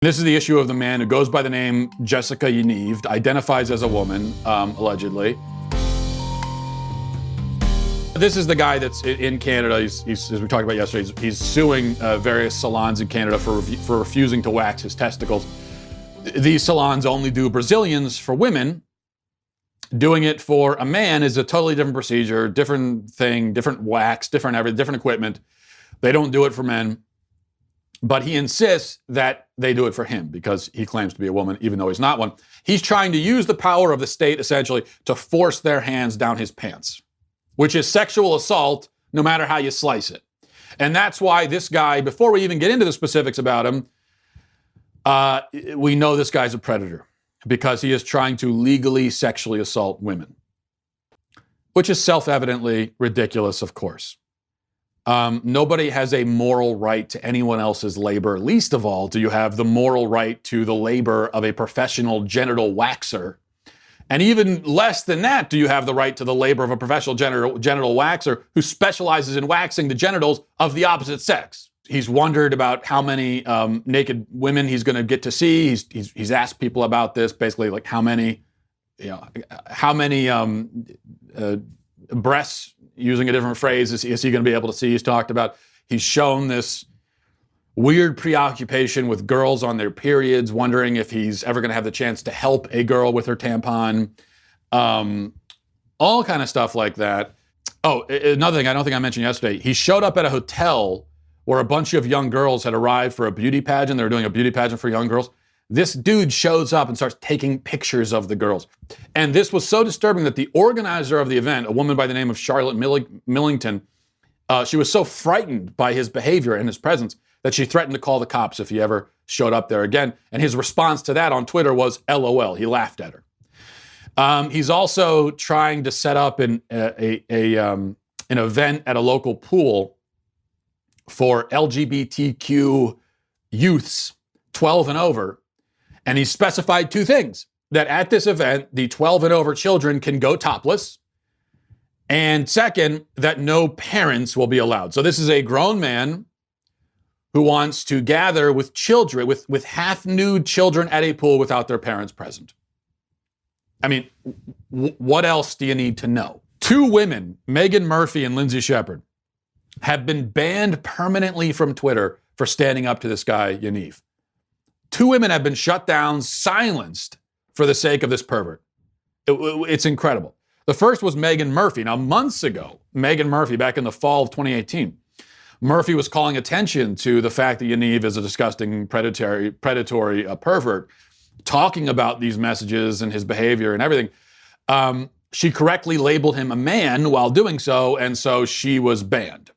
This is the issue of the man who goes by the name Jessica Yaniv, identifies as a woman, allegedly. This is the guy that's in Canada. He's as we talked about yesterday, he's suing various salons in Canada for refusing to wax his testicles. These salons only do Brazilians for women. Doing it for a man is a totally different procedure, different thing, different wax, different everything, different equipment. They don't do it for men. But he insists that they do it for him because he claims to be a woman, even though he's not one. He's trying to use the power of the state, essentially, to force their hands down his pants, which is sexual assault, no matter how you slice it. And that's why this guy, before we even get into the specifics about him, we know this guy's a predator because he is trying to legally sexually assault women, which is self-evidently ridiculous, of course. Nobody has a moral right to anyone else's labor. Least of all, do you have the moral right to the labor of a professional genital waxer. And even less than that, do you have the right to the labor of a professional genital waxer who specializes in waxing the genitals of the opposite sex. He's wondered about how many naked women he's going to get to see. He's asked people about this, basically like how many breasts, using a different phrase, is he going to be able to see? He's shown this weird preoccupation with girls on their periods, wondering if he's ever going to have the chance to help a girl with her tampon. All kind of stuff like that. Oh, another thing I don't think I mentioned yesterday. He showed up at a hotel where a bunch of young girls had arrived for a beauty pageant. They were doing a beauty pageant for young girls. This dude shows up and starts taking pictures of the girls. And this was so disturbing that the organizer of the event, a woman by the name of Charlotte Millington, she was so frightened by his behavior and his presence that she threatened to call the cops if he ever showed up there again. And his response to that on Twitter was LOL. He laughed at her. He's also trying to set up an event at a local pool for LGBTQ youths, 12 and over. And he specified two things: that at this event, the 12 and over children can go topless. And second, that no parents will be allowed. So this is a grown man who wants to gather with children, with half-nude children at a pool without their parents present. I mean, what else do you need to know? Two women, Megan Murphy and Lindsay Shepherd, have been banned permanently from Twitter for standing up to this guy, Yaniv. Two women have been shut down, silenced for the sake of this pervert. It's incredible. The first was Megan Murphy. Now, months ago, Megan Murphy, back in the fall of 2018, Murphy was calling attention to the fact that Yaniv is a disgusting, predatory pervert, talking about these messages and his behavior and everything. She correctly labeled him a man while doing so, and so she was banned.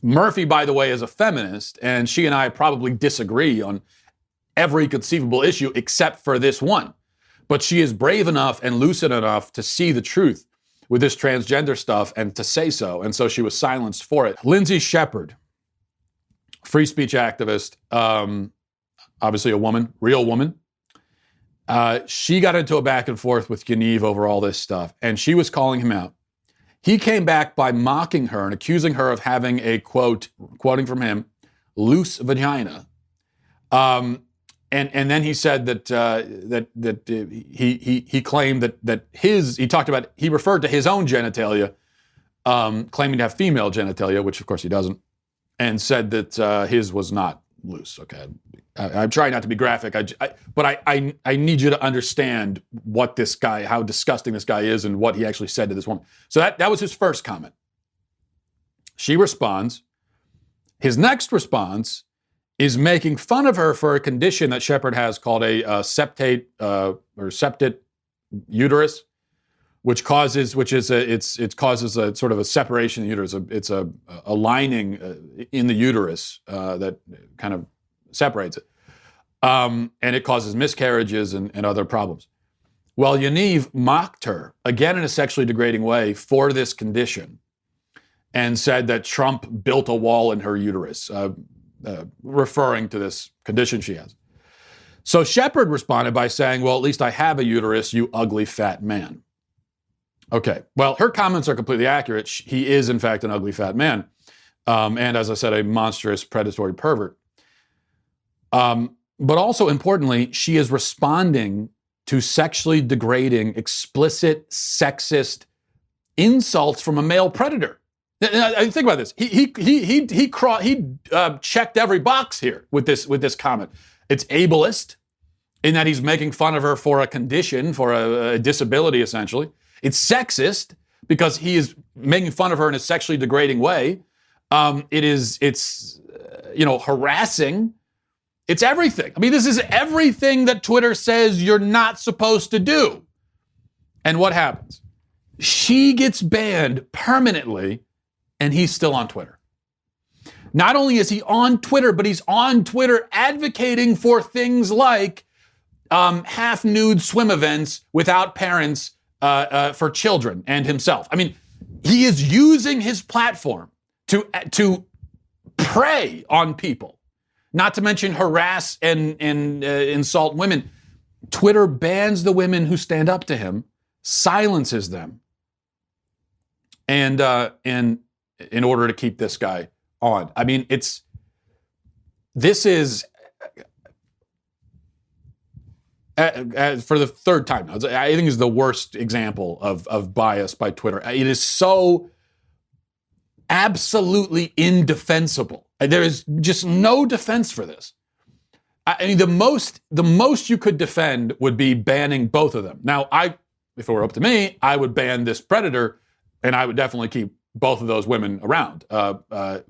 Murphy, by the way, is a feminist, and she and I probably disagree on every conceivable issue except for this one. But she is brave enough and lucid enough to see the truth with this transgender stuff and to say so, and so she was silenced for it. Lindsay Shepherd, free speech activist, obviously a woman, real woman. She got into a back and forth with Yaniv over all this stuff, and she was calling him out. He came back by mocking her and accusing her of having a, quote, quoting from him, loose vagina. And then he said that he claimed that he referred to his own genitalia, claiming to have female genitalia, which of course he doesn't, and said that his was not loose. Okay, I'm trying not to be graphic, but I need you to understand what this guy, how disgusting this guy is, and what he actually said to this woman. So that was his first comment. She responds. His next response is making fun of her for a condition that Shepherd has called a septate uterus, which causes a sort of a separation in the uterus. It's a lining in the uterus that kind of separates it. And it causes miscarriages and other problems. Well, Yaniv mocked her, again in a sexually degrading way, for this condition, and said that Trump built a wall in her uterus, referring to this condition she has. So Shepherd responded by saying, well, at least I have a uterus, you ugly fat man. Okay, well, her comments are completely accurate. He is, in fact, an ugly fat man. And as I said, a monstrous predatory pervert. But also importantly, she is responding to sexually degrading, explicit, sexist insults from a male predator. Think about this. He checked every box here with this comment. It's ableist in that he's making fun of her for a condition, for a disability, essentially. It's sexist because he is making fun of her in a sexually degrading way. It's harassing. It's everything. I mean, this is everything that Twitter says you're not supposed to do. And what happens? She gets banned permanently, and he's still on Twitter. Not only is he on Twitter, but he's on Twitter advocating for things like half-nude swim events without parents for children and himself. I mean, he is using his platform to prey on people, not to mention harass and insult women. Twitter bans the women who stand up to him, silences them, and in order to keep this guy on. I mean, this is for the third time now. I think is the worst example of bias by Twitter. It is so absolutely indefensible. There is just no defense for this. I mean, the most you could defend would be banning both of them. Now, if it were up to me, I would ban this predator, and I would definitely keep both of those women around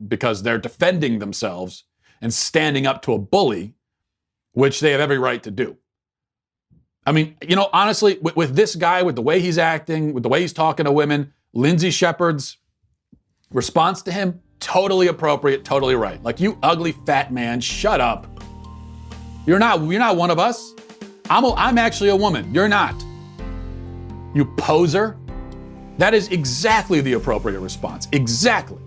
because they're defending themselves and standing up to a bully, which they have every right to do. I mean, honestly, with this guy, with the way he's acting, with the way he's talking to women, Lindsay Shepard's response to him, totally appropriate, totally right. Like, you ugly fat man, shut up. You're not one of us. I'm actually a woman. You're not. You poser. That is exactly the appropriate response. Exactly.